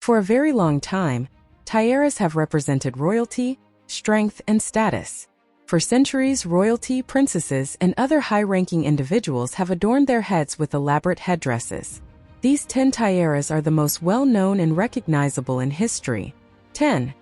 For a very long time, tiaras have represented royalty, strength, and status. For centuries, royalty, princesses, and other high-ranking individuals have adorned their heads with elaborate headdresses. These 10 tiaras are the most well-known and recognizable in history. 10.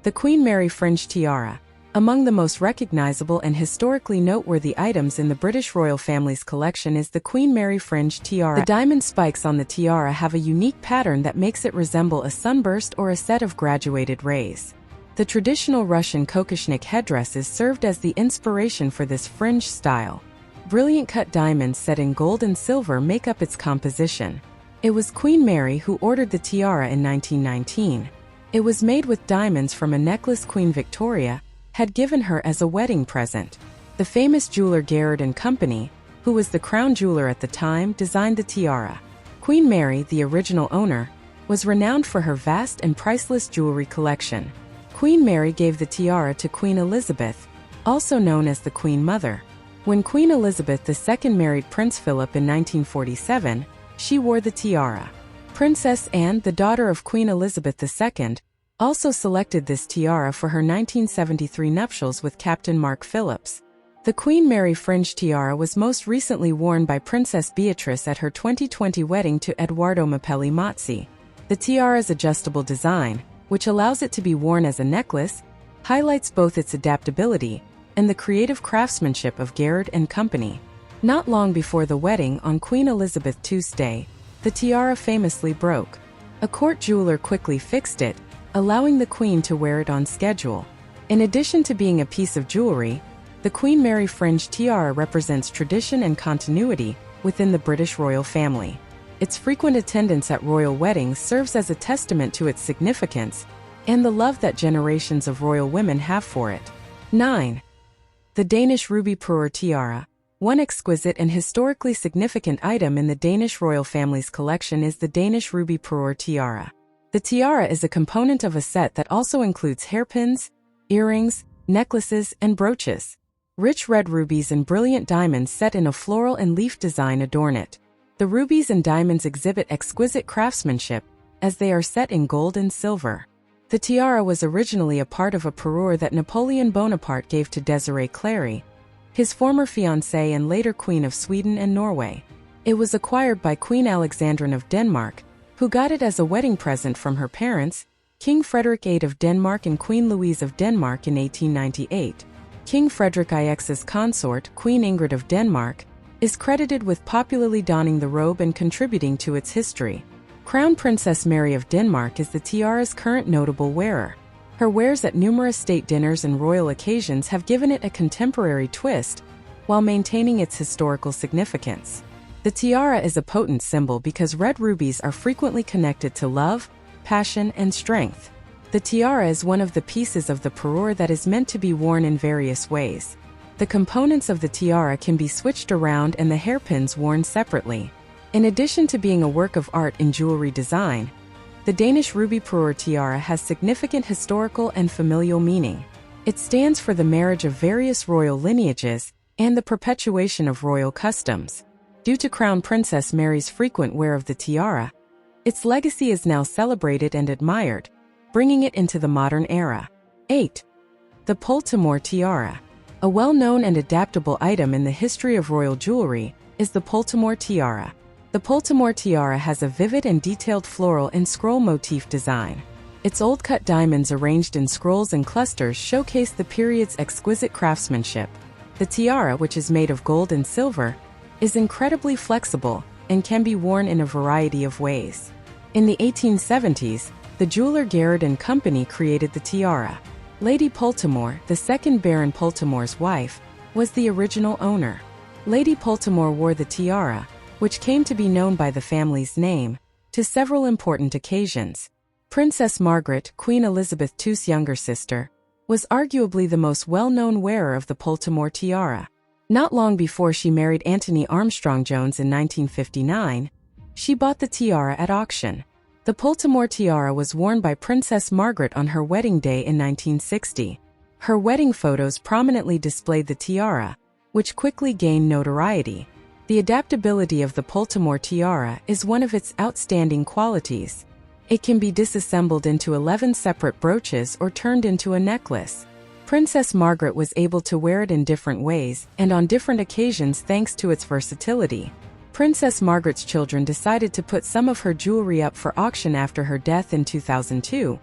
The Queen Mary Fringe Tiara. Among the most recognizable and historically noteworthy items in the British royal family's collection is the Queen Mary Fringe Tiara. The diamond spikes on the tiara have a unique pattern that makes it resemble a sunburst or a set of graduated rays. The traditional Russian Kokoshnik headdresses served as the inspiration for this fringe style. Brilliant cut diamonds set in gold and silver make up its composition. It was Queen Mary who ordered the tiara in 1919. It was made with diamonds from a necklace Queen Victoria had given her as a wedding present. The famous jeweler Garrard & Company, who was the crown jeweler at the time, designed the tiara. Queen Mary, the original owner, was renowned for her vast and priceless jewelry collection. Queen Mary gave the tiara to Queen Elizabeth, also known as the Queen Mother. When Queen Elizabeth II married Prince Philip in 1947, she wore the tiara. Princess Anne, the daughter of Queen Elizabeth II, also selected this tiara for her 1973 nuptials with Captain Mark Phillips. The Queen Mary Fringe Tiara was most recently worn by Princess Beatrice at her 2020 wedding to Edoardo Mapelli Mazzi. The tiara's adjustable design, which allows it to be worn as a necklace, highlights both its adaptability and the creative craftsmanship of Garrard & Company. Not long before the wedding on Queen Elizabeth II's day, the tiara famously broke. A court jeweler quickly fixed it, allowing the Queen to wear it on schedule. In addition to being a piece of jewelry, the Queen Mary Fringe Tiara represents tradition and continuity within the British royal family. Its frequent attendance at royal weddings serves as a testament to its significance and the love that generations of royal women have for it. 9. The Danish Ruby Parure Tiara. One exquisite and historically significant item in the Danish royal family's collection is the Danish Ruby Parure Tiara. The tiara is a component of a set that also includes hairpins, earrings, necklaces, and brooches. Rich red rubies and brilliant diamonds set in a floral and leaf design adorn it. The rubies and diamonds exhibit exquisite craftsmanship, as they are set in gold and silver. The tiara was originally a part of a parure that Napoleon Bonaparte gave to Désirée Clary, his former fiancée and later Queen of Sweden and Norway. It was acquired by Queen Alexandrine of Denmark, who got it as a wedding present from her parents, King Frederick VIII of Denmark and Queen Louise of Denmark in 1898. King Frederick IX's consort, Queen Ingrid of Denmark, is credited with popularly donning the robe and contributing to its history. Crown Princess Mary of Denmark is the tiara's current notable wearer. Her wears at numerous state dinners and royal occasions have given it a contemporary twist, while maintaining its historical significance. The tiara is a potent symbol because red rubies are frequently connected to love, passion, and strength. The tiara is one of the pieces of the parure that is meant to be worn in various ways. The components of the tiara can be switched around and the hairpins worn separately. In addition to being a work of art in jewelry design, the Danish Ruby Parure Tiara has significant historical and familial meaning. It stands for the marriage of various royal lineages and the perpetuation of royal customs. Due to Crown Princess Mary's frequent wear of the tiara, its legacy is now celebrated and admired, bringing it into the modern era. 8. The Poltimore Tiara. A well-known and adaptable item in the history of royal jewelry is the Poltimore Tiara. The Poltimore Tiara has a vivid and detailed floral and scroll motif design. Its old-cut diamonds arranged in scrolls and clusters showcase the period's exquisite craftsmanship. The tiara, which is made of gold and silver, is incredibly flexible and can be worn in a variety of ways. In the 1870s, the jeweler Garrard & Company created the tiara. Lady Poltimore, the second Baron Poltimore's wife, was the original owner. Lady Poltimore wore the tiara, which came to be known by the family's name, to several important occasions. Princess Margaret, Queen Elizabeth II's younger sister, was arguably the most well-known wearer of the Poltimore Tiara. Not long before she married Anthony Armstrong-Jones in 1959, she bought the tiara at auction. The Poltimore Tiara was worn by Princess Margaret on her wedding day in 1960. Her wedding photos prominently displayed the tiara, which quickly gained notoriety. The adaptability of the Poltimore Tiara is one of its outstanding qualities. It can be disassembled into 11 separate brooches or turned into a necklace. Princess Margaret was able to wear it in different ways and on different occasions thanks to its versatility. Princess Margaret's children decided to put some of her jewelry up for auction after her death in 2002,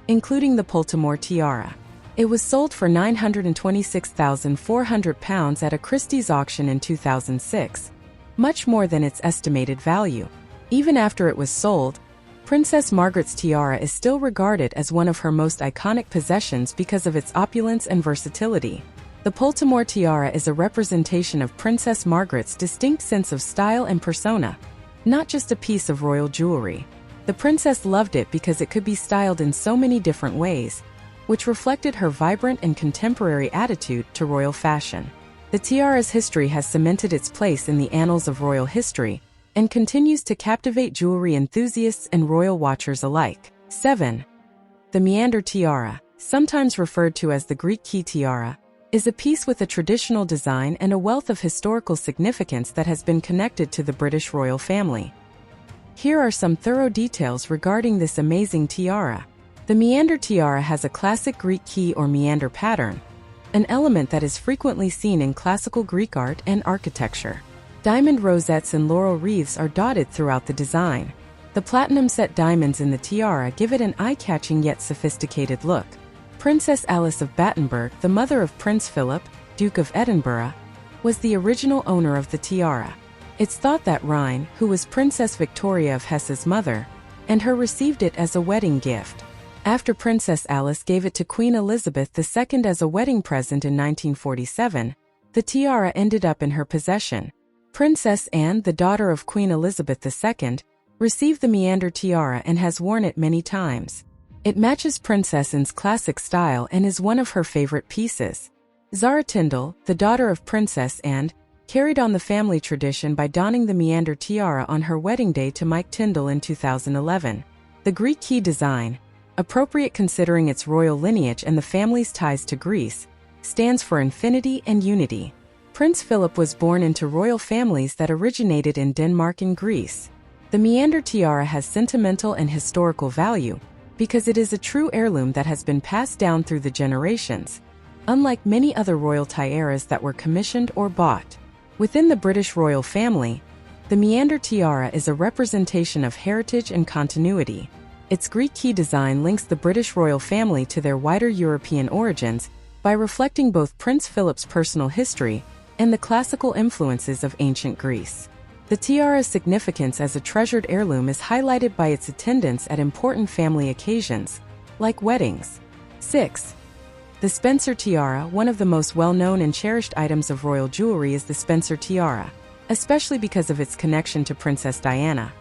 including the Poltimore Tiara. It was sold for £926,400 at a Christie's auction in 2006, much more than its estimated value. Even after it was sold, Princess Margaret's tiara is still regarded as one of her most iconic possessions because of its opulence and versatility. The Poltimore Tiara is a representation of Princess Margaret's distinct sense of style and persona, not just a piece of royal jewelry. The princess loved it because it could be styled in so many different ways, which reflected her vibrant and contemporary attitude to royal fashion. The tiara's history has cemented its place in the annals of royal history and continues to captivate jewelry enthusiasts and royal watchers alike. 7. The Meander Tiara, sometimes referred to as the Greek key tiara, is a piece with a traditional design and a wealth of historical significance that has been connected to the British royal family. Here are some thorough details regarding this amazing tiara. The Meander Tiara has a classic Greek key or meander pattern, an element that is frequently seen in classical Greek art and architecture. Diamond rosettes and laurel wreaths are dotted throughout the design. The platinum-set diamonds in the tiara give it an eye-catching yet sophisticated look. Princess Alice of Battenberg, the mother of Prince Philip, Duke of Edinburgh, was the original owner of the tiara. It's thought that Rhine, who was Princess Victoria of Hesse's mother, and her received it as a wedding gift. After Princess Alice gave it to Queen Elizabeth II as a wedding present in 1947, the tiara ended up in her possession. Princess Anne, the daughter of Queen Elizabeth II, received the Meander Tiara and has worn it many times. It matches Princess Anne's classic style and is one of her favorite pieces. Zara Tindall, the daughter of Princess Anne, carried on the family tradition by donning the Meander Tiara on her wedding day to Mike Tindall in 2011. The Greek key design, appropriate considering its royal lineage and the family's ties to Greece, stands for infinity and unity. Prince Philip was born into royal families that originated in Denmark and Greece. The Meander Tiara has sentimental and historical value because it is a true heirloom that has been passed down through the generations, unlike many other royal tiaras that were commissioned or bought. Within the British royal family, the Meander Tiara is a representation of heritage and continuity. Its Greek key design links the British royal family to their wider European origins by reflecting both Prince Philip's personal history and the classical influences of ancient Greece. The tiara's significance as a treasured heirloom is highlighted by its attendance at important family occasions, like weddings. 6. The Spencer Tiara, one of the most well-known and cherished items of royal jewelry, is the Spencer Tiara, especially because of its connection to Princess Diana.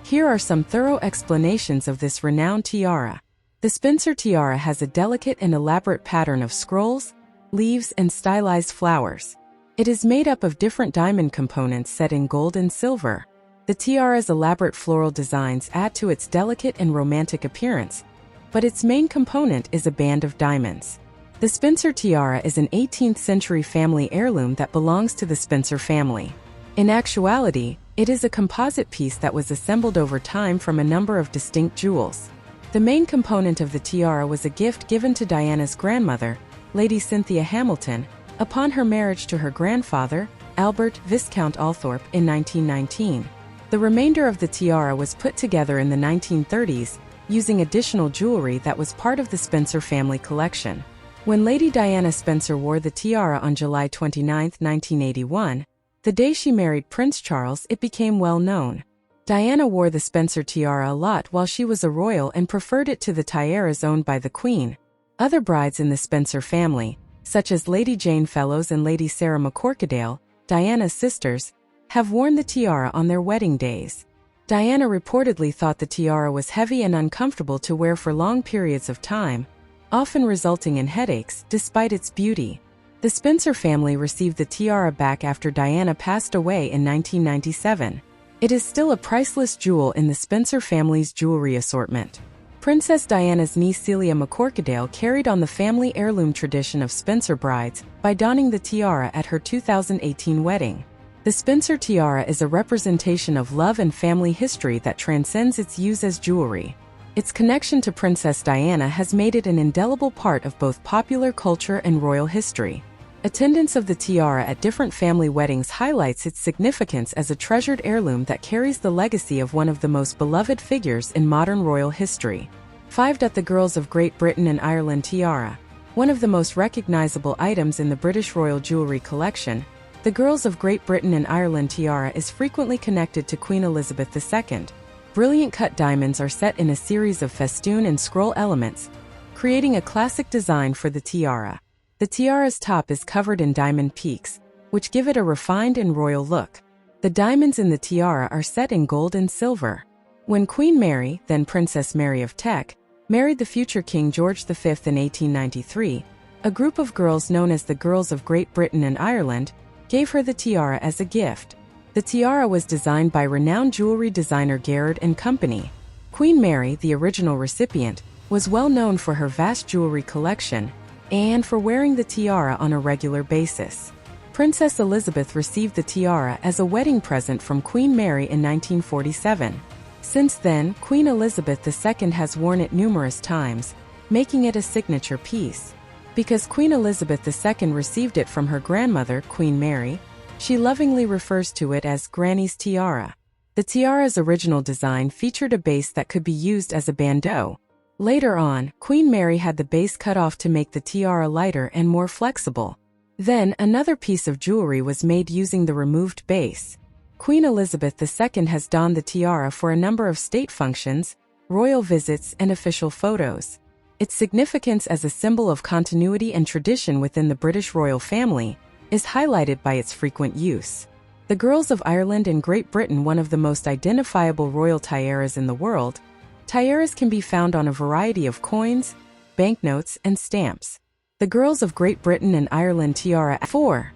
Here are some thorough explanations of this renowned tiara. The Spencer Tiara has a delicate and elaborate pattern of scrolls, leaves, and stylized flowers. It is made up of different diamond components set in gold and silver. The tiara's elaborate floral designs add to its delicate and romantic appearance, but its main component is a band of diamonds. The Spencer Tiara is an 18th century family heirloom that belongs to the Spencer family. In actuality, it is a composite piece that was assembled over time from a number of distinct jewels. The main component of the tiara was a gift given to Diana's grandmother, Lady Cynthia Hamilton, upon her marriage to her grandfather, Albert Viscount Althorp, in 1919. The remainder of the tiara was put together in the 1930s, using additional jewelry that was part of the Spencer family collection. When Lady Diana Spencer wore the tiara on July 29, 1981, the day she married Prince Charles, it became well known. Diana wore the Spencer Tiara a lot while she was a royal and preferred it to the tiaras owned by the Queen. Other brides in the Spencer family, such as Lady Jane Fellows and Lady Sarah McCorquodale, Diana's sisters, have worn the tiara on their wedding days. Diana reportedly thought the tiara was heavy and uncomfortable to wear for long periods of time, often resulting in headaches, despite its beauty. The Spencer family received the tiara back after Diana passed away in 1997. It is still a priceless jewel in the Spencer family's jewelry assortment. Princess Diana's niece Celia McCorquodale carried on the family heirloom tradition of Spencer brides by donning the tiara at her 2018 wedding. The Spencer Tiara is a representation of love and family history that transcends its use as jewelry. Its connection to Princess Diana has made it an indelible part of both popular culture and royal history. Attendance of the tiara at different family weddings highlights its significance as a treasured heirloom that carries the legacy of one of the most beloved figures in modern royal history. 5. The Girls of Great Britain and Ireland Tiara. One of the most recognizable items in the British royal jewelry collection, the Girls of Great Britain and Ireland Tiara is frequently connected to Queen Elizabeth II. Brilliant cut diamonds are set in a series of festoon and scroll elements, creating a classic design for the tiara. The tiara's top is covered in diamond peaks, which give it a refined and royal look. The diamonds in the tiara are set in gold and silver. When Queen Mary, then Princess Mary of Teck, married the future King George V in 1893, a group of girls known as the Girls of Great Britain and Ireland gave her the tiara as a gift. The tiara was designed by renowned jewelry designer Garrard & Company. Queen Mary, the original recipient, was well known for her vast jewelry collection and for wearing the tiara on a regular basis. Princess Elizabeth received the tiara as a wedding present from Queen Mary in 1947. Since then, Queen Elizabeth II has worn it numerous times, making it a signature piece. Because Queen Elizabeth II received it from her grandmother, Queen Mary, she lovingly refers to it as Granny's tiara. The tiara's original design featured a base that could be used as a bandeau. Later on, Queen Mary had the base cut off to make the tiara lighter and more flexible. Then, another piece of jewelry was made using the removed base. Queen Elizabeth II has donned the tiara for a number of state functions, royal visits, and official photos. Its significance as a symbol of continuity and tradition within the British royal family is highlighted by its frequent use. The Girls of Ireland and Great Britain, one of the most identifiable royal tiaras in the world, tiaras can be found on a variety of coins, banknotes, and stamps. The Girls of Great Britain and Ireland Tiara. 4.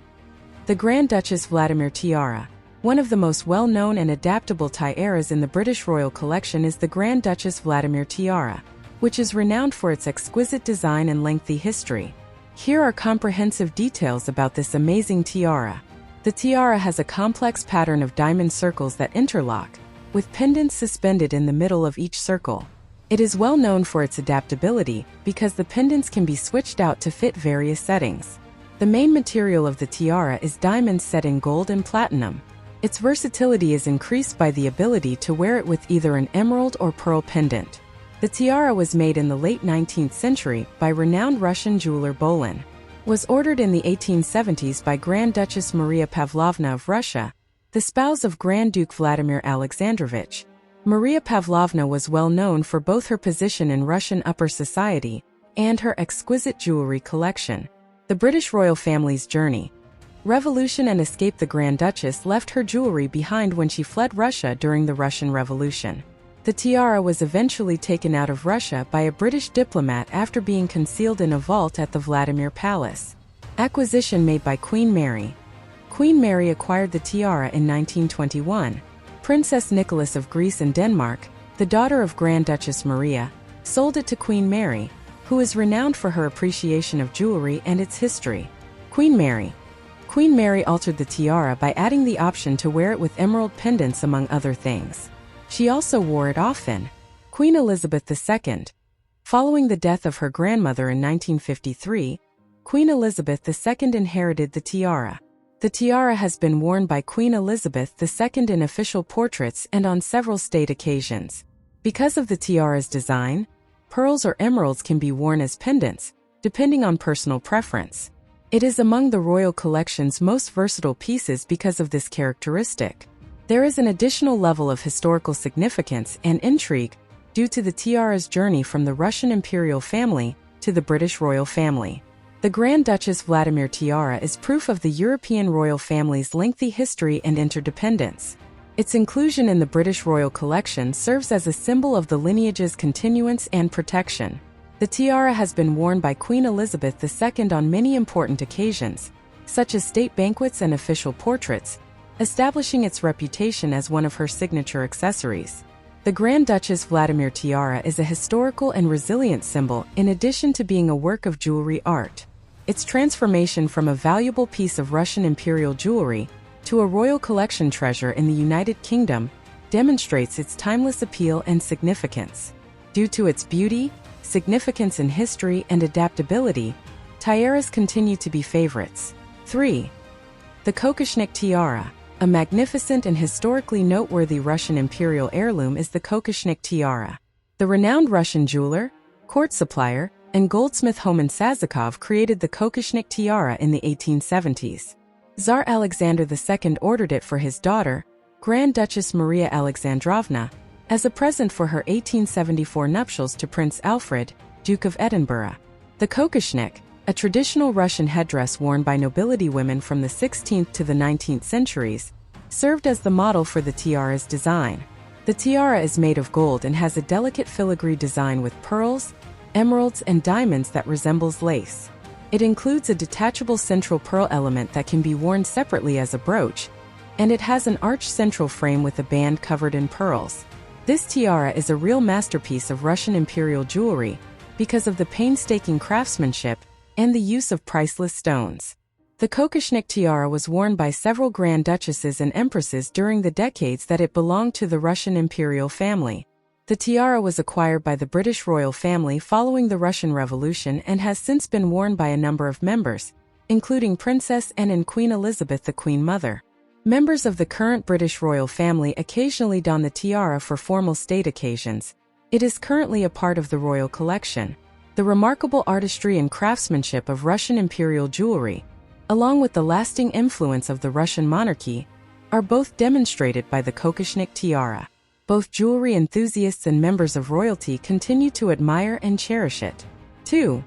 The Grand Duchess Vladimir Tiara. One of the most well-known and adaptable tiaras in the British royal collection is the Grand Duchess Vladimir Tiara, which is renowned for its exquisite design and lengthy history. Here are comprehensive details about this amazing tiara. The tiara has a complex pattern of diamond circles that interlock, with pendants suspended in the middle of each circle. It is well known for its adaptability because the pendants can be switched out to fit various settings. The main material of the tiara is diamonds set in gold and platinum. Its versatility is increased by the ability to wear it with either an emerald or pearl pendant. The tiara was made in the late 19th century by renowned Russian jeweler Bolin. Was ordered in the 1870s by Grand Duchess Maria Pavlovna of Russia, the spouse of Grand Duke Vladimir Alexandrovich. Maria Pavlovna was well known for both her position in Russian upper society and her exquisite jewelry collection. The British royal family's journey, revolution and escape. The Grand Duchess left her jewelry behind when she fled Russia during the Russian Revolution. The tiara was eventually taken out of Russia by a British diplomat after being concealed in a vault at the Vladimir Palace. Acquisition made by Queen Mary. Queen Mary acquired the tiara in 1921. Princess Nicholas of Greece and Denmark, the daughter of Grand Duchess Maria, sold it to Queen Mary, who is renowned for her appreciation of jewelry and its history. Queen Mary. Queen Mary altered the tiara by adding the option to wear it with emerald pendants among other things. She also wore it often. Queen Elizabeth II. Following the death of her grandmother in 1953, Queen Elizabeth II inherited the tiara. The tiara has been worn by Queen Elizabeth II in official portraits and on several state occasions. Because of the tiara's design, pearls or emeralds can be worn as pendants, depending on personal preference. It is among the royal collection's most versatile pieces because of this characteristic. There is an additional level of historical significance and intrigue due to the tiara's journey from the Russian imperial family to the British royal family. The Grand Duchess Vladimir Tiara is proof of the European royal family's lengthy history and interdependence. Its inclusion in the British royal collection serves as a symbol of the lineage's continuance and protection. The tiara has been worn by Queen Elizabeth II on many important occasions, such as state banquets and official portraits, establishing its reputation as one of her signature accessories. The Grand Duchess Vladimir Tiara is a historical and resilient symbol in addition to being a work of jewelry art. Its transformation from a valuable piece of Russian imperial jewelry to a royal collection treasure in the United Kingdom, demonstrates its timeless appeal and significance. Due to its beauty, significance in history, and adaptability, tiaras continue to be favorites. 3. The Kokoshnik Tiara. A magnificent and historically noteworthy Russian imperial heirloom is the Kokoshnik Tiara. The renowned Russian jeweler, court supplier, and goldsmith Homan Sazakov created the Kokoshnik Tiara in the 1870s. Tsar Alexander II ordered it for his daughter, Grand Duchess Maria Alexandrovna, as a present for her 1874 nuptials to Prince Alfred, Duke of Edinburgh. The Kokoshnik, a traditional Russian headdress worn by nobility women from the 16th to the 19th centuries, served as the model for the tiara's design. The tiara is made of gold and has a delicate filigree design with pearls, emeralds, and diamonds that resembles lace. It includes a detachable central pearl element that can be worn separately as a brooch, and it has an arched central frame with a band covered in pearls. This tiara is a real masterpiece of Russian imperial jewelry because of the painstaking craftsmanship and the use of priceless stones. The Kokoshnik tiara was worn by several Grand Duchesses and Empresses during the decades that it belonged to the Russian imperial family. The tiara was acquired by the British royal family following the Russian Revolution and has since been worn by a number of members, including Princess Anne and Queen Elizabeth, the Queen Mother. Members of the current British royal family occasionally don the tiara for formal state occasions. It is currently a part of the royal collection. The remarkable artistry and craftsmanship of Russian imperial jewelry, along with the lasting influence of the Russian monarchy, are both demonstrated by the Kokoshnik tiara. Both jewelry enthusiasts and members of royalty continue to admire and cherish it. 2.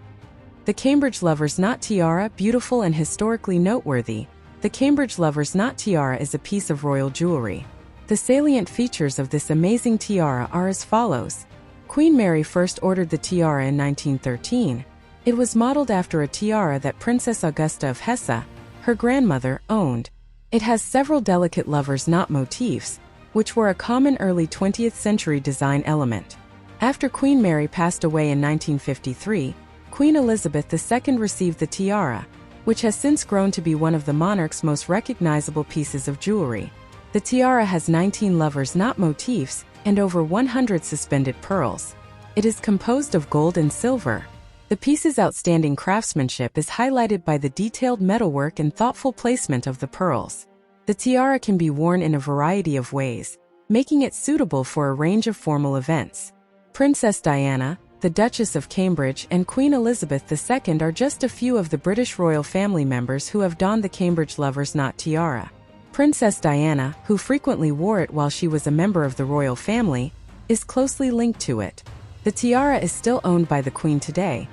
The Cambridge Lover's Knot Tiara. Beautiful and historically noteworthy, the Cambridge Lover's Knot Tiara is a piece of royal jewelry. The salient features of this amazing tiara are as follows. Queen Mary first ordered the tiara in 1913. It was modeled after a tiara that Princess Augusta of Hesse, her grandmother, owned. It has several delicate lover's knot motifs, which were a common early 20th century design element. After Queen Mary passed away in 1953, Queen Elizabeth II received the tiara, which has since grown to be one of the monarch's most recognizable pieces of jewelry. The tiara has 19 lover's knot motifs and over 100 suspended pearls. It is composed of gold and silver. The piece's outstanding craftsmanship is highlighted by the detailed metalwork and thoughtful placement of the pearls. The tiara can be worn in a variety of ways, making it suitable for a range of formal events. Princess Diana, the Duchess of Cambridge, and Queen Elizabeth II are just a few of the British royal family members who have donned the Cambridge Lover's Knot Tiara. Princess Diana, who frequently wore it while she was a member of the royal family, is closely linked to it. The tiara is still owned by the Queen today,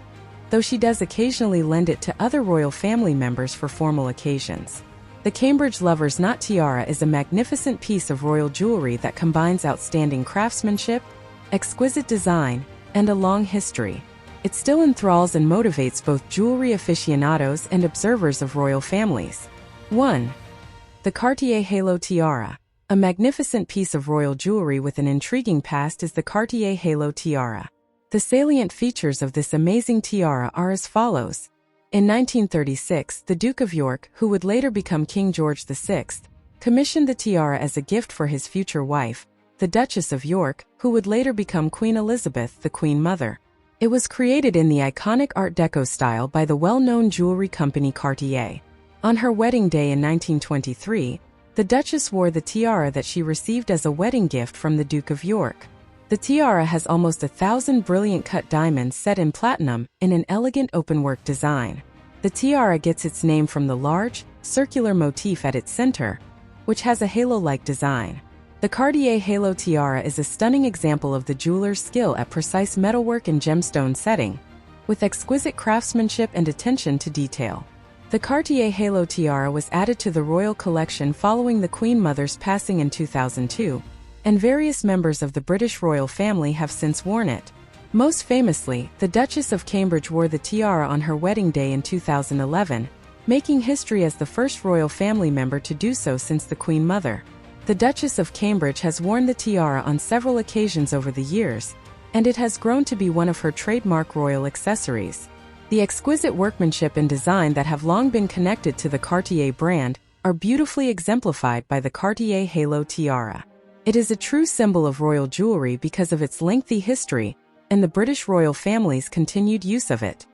though she does occasionally lend it to other royal family members for formal occasions. The Cambridge Lover's Knot Tiara is a magnificent piece of royal jewelry that combines outstanding craftsmanship, exquisite design, and a long history. It still enthralls and motivates both jewelry aficionados and observers of royal families. 1. The Cartier Halo Tiara. A magnificent piece of royal jewelry with an intriguing past is the Cartier Halo Tiara. The salient features of this amazing tiara are as follows. In 1936, the Duke of York, who would later become King George VI, commissioned the tiara as a gift for his future wife, the Duchess of York, who would later become Queen Elizabeth, the Queen Mother. It was created in the iconic Art Deco style by the well-known jewelry company Cartier. On her wedding day in 1923, the Duchess wore the tiara that she received as a wedding gift from the Duke of York. The tiara has almost 1,000 brilliant cut diamonds set in platinum in an elegant openwork design. The tiara gets its name from the large, circular motif at its center, which has a halo-like design. The Cartier Halo Tiara is a stunning example of the jeweler's skill at precise metalwork and gemstone setting, with exquisite craftsmanship and attention to detail. The Cartier Halo Tiara was added to the royal collection following the Queen Mother's passing in 2002, and various members of the British royal family have since worn it. Most famously, the Duchess of Cambridge wore the tiara on her wedding day in 2011, making history as the first royal family member to do so since the Queen Mother. The Duchess of Cambridge has worn the tiara on several occasions over the years, and it has grown to be one of her trademark royal accessories. The exquisite workmanship and design that have long been connected to the Cartier brand are beautifully exemplified by the Cartier Halo Tiara. It is a true symbol of royal jewelry because of its lengthy history and the British royal family's continued use of it.